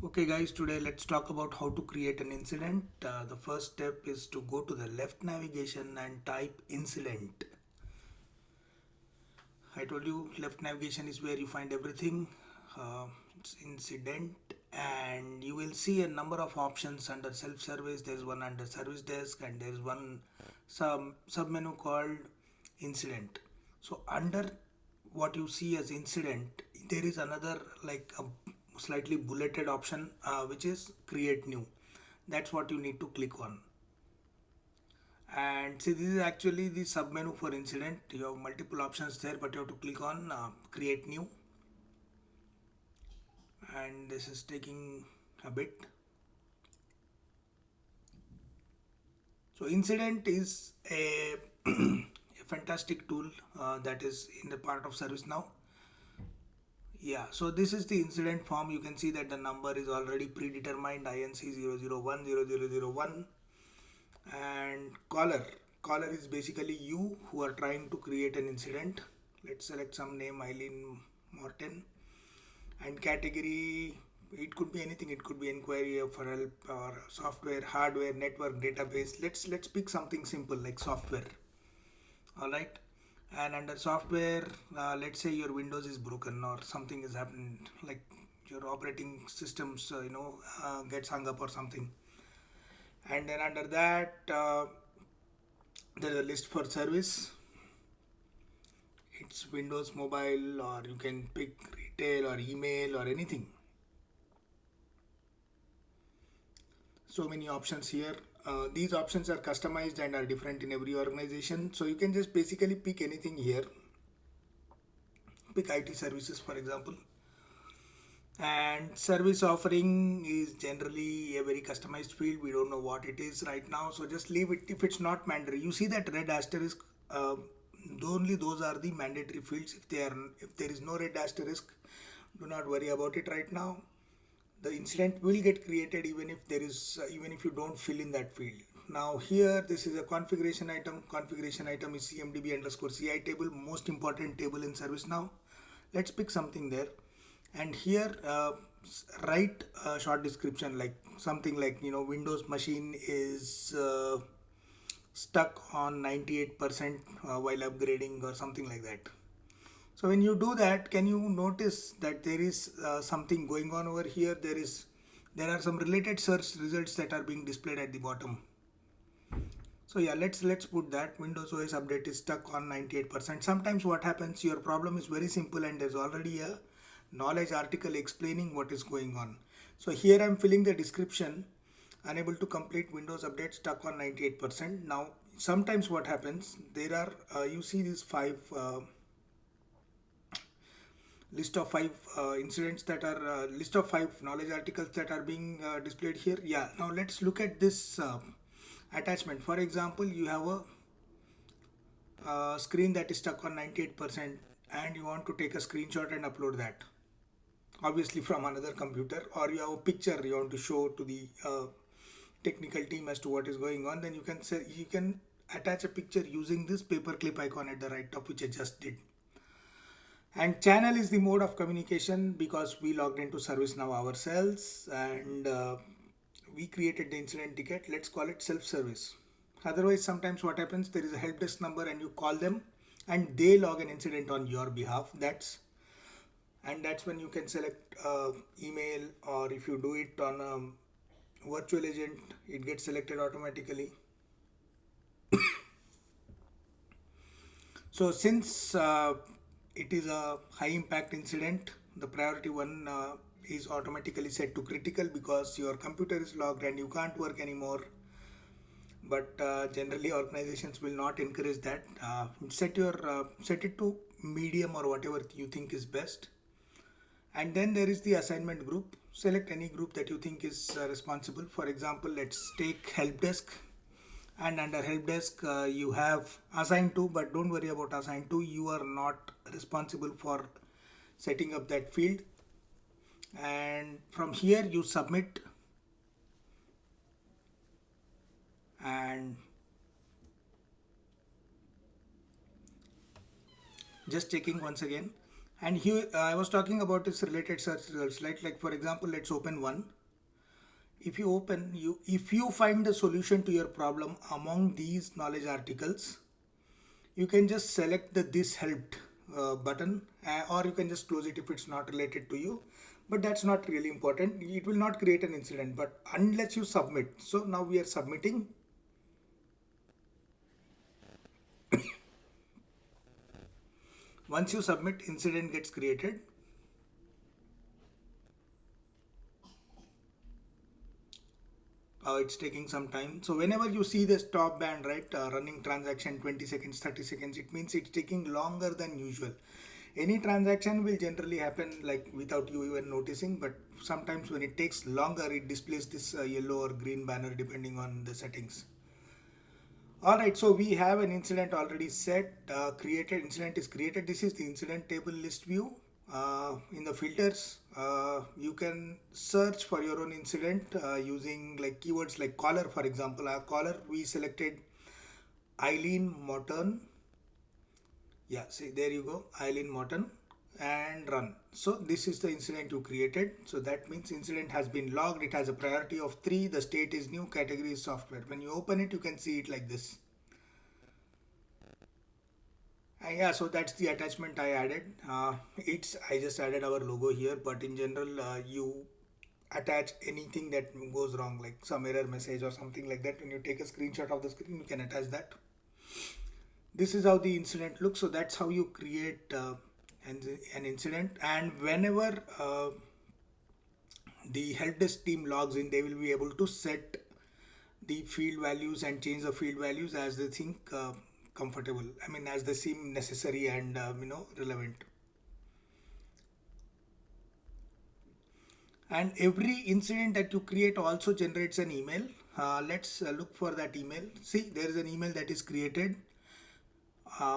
Okay guys, today let's talk about how to create an incident. The first step is to go to the left navigation and type incident. I told you left navigation is where you find everything. It's incident, and you will see a number of options under self-service. There's one under service desk, and there's one sub-menu called incident. So under what you see as incident, there is another like a slightly bulleted option, which is create new. That's what you need to click on. And see, this is actually the sub menu for incident. You have multiple options there, but you have to click on create new, and this is taking a bit. So incident is a fantastic tool that is in the part of ServiceNow. Yeah, so this is the incident form. You can see that the number is already predetermined, INC 0010001. And caller is basically you who are trying to create an incident. Let's select some name, Eileen Morton. And category, it could be anything. It could be inquiry for help or software, hardware, network, database. Let's pick something simple like software. All right. And under software, let's say your Windows is broken or something is happening, like your operating systems gets hung up or something. And then under that, there's a list for service. It's Windows Mobile, or you can pick retail or email or anything. So many options here. These options are customized and are different in every organization. So you can just basically pick anything here. Pick IT services, for example. And service offering is generally a very customized field. We don't know what it is right now, so just leave it if it's not mandatory. You see that red asterisk, only those are the mandatory fields. If there is no red asterisk, do not worry about it right now. The incident will get created even if you don't fill in that field. Now here, this is a configuration item. Configuration item is cmdb underscore ci table, most important table in ServiceNow. Let's pick something there. And here, write a short description, like something like, Windows machine is stuck on 98% while upgrading or something like that. So when you do that, can you notice that there is something going on over here? There are some related search results that are being displayed at the bottom. So yeah, let's put that Windows OS update is stuck on 98%. Sometimes what happens, your problem is very simple and there's already a knowledge article explaining what is going on. So here I'm filling the description, unable to complete Windows update, stuck on 98%. Now sometimes what happens, there are you see these list of five incidents that are list of 5 knowledge articles that are being displayed here. Yeah, now let's look at this attachment. For example, you have a screen that is stuck on 98% and you want to take a screenshot and upload that, obviously from another computer, or you have a picture you want to show to the technical team as to what is going on. Then you can attach a picture using this paperclip icon at the right top, which I just did. And channel is the mode of communication, because we logged into ServiceNow ourselves and we created the incident ticket. Let's call it self-service. Otherwise, sometimes what happens, there is a help desk number and you call them and they log an incident on your behalf. That's when you can select email, or if you do it on a virtual agent, it gets selected automatically. So since it is a high impact incident, the priority one is automatically set to critical, because your computer is logged and you can't work anymore. But generally organizations will not encourage that. Set it to medium or whatever you think is best. And then there is the assignment group. Select any group that you think is responsible. For example, let's take help desk. And under help desk, you have assigned to, but don't worry about assigned to. You are not responsible for setting up that field. And from here, you submit. And just checking once again. And here I was talking about this related search results. Like for example, let's open one. If you open you if you find the solution to your problem among these knowledge articles, you can just select the this helped button, or you can just close it if it's not related to you. But that's not really important. It will not create an incident, but unless you submit. So now we are submitting. Once you submit, incident gets created. It's taking some time. So whenever you see this top band, right, running transaction 20 seconds, 30 seconds, it means it's taking longer than usual. Any transaction will generally happen like without you even noticing, but sometimes when it takes longer, it displays this yellow or green banner depending on the settings. All right, so we have an incident already set, created. Incident is created. This is the incident table list view. In the filters, you can search for your own incident using like keywords like caller. For example, our caller, we selected Eileen Morton. Yeah, see, there you go, Eileen Morton, and run. So this is the incident you created. So that means incident has been logged. It has a priority of 3. The state is new, category is software. When you open it, you can see it like this. Yeah, so that's the attachment I added. I just added our logo here, but in general, you attach anything that goes wrong, like some error message or something like that. When you take a screenshot of the screen, you can attach that. This is how the incident looks. So that's how you create an incident. And whenever the help desk team logs in, they will be able to set the field values and change the field values as they think comfortable. I mean, as they seem necessary and relevant. And every incident that you create also generates an email. Let's look for that email. See, there is an email that is created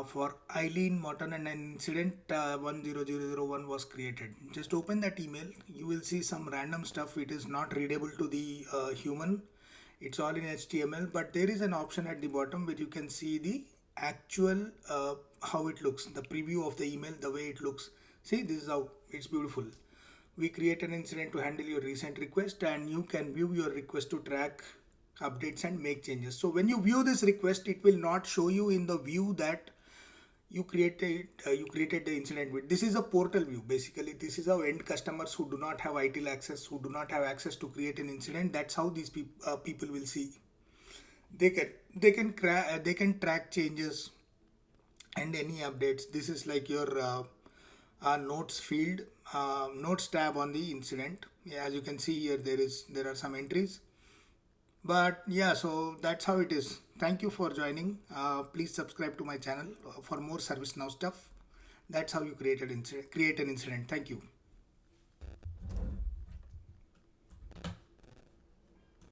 for Eileen Morton, and an incident 10001 was created. Just open that email. You will see some random stuff. It is not readable to the human. It's all in HTML, but there is an option at the bottom where you can see the actual how it looks, the preview of the email, the way it looks. See, this is how it's beautiful. We create an incident to handle your recent request, and you can view your request to track updates and make changes. So when you view this request, it will not show you in the view that you created the incident with. This is a portal view. Basically, this is how end customers who do not have ITIL access, who do not have access to create an incident, that's how these people will see. They can track changes and any updates. This is like your notes field, notes tab on the incident. Yeah, as you can see here, there are some entries. But yeah, so that's how it is. Thank you for joining. Please subscribe to my channel for more ServiceNow stuff. That's how you create an incident. Thank you.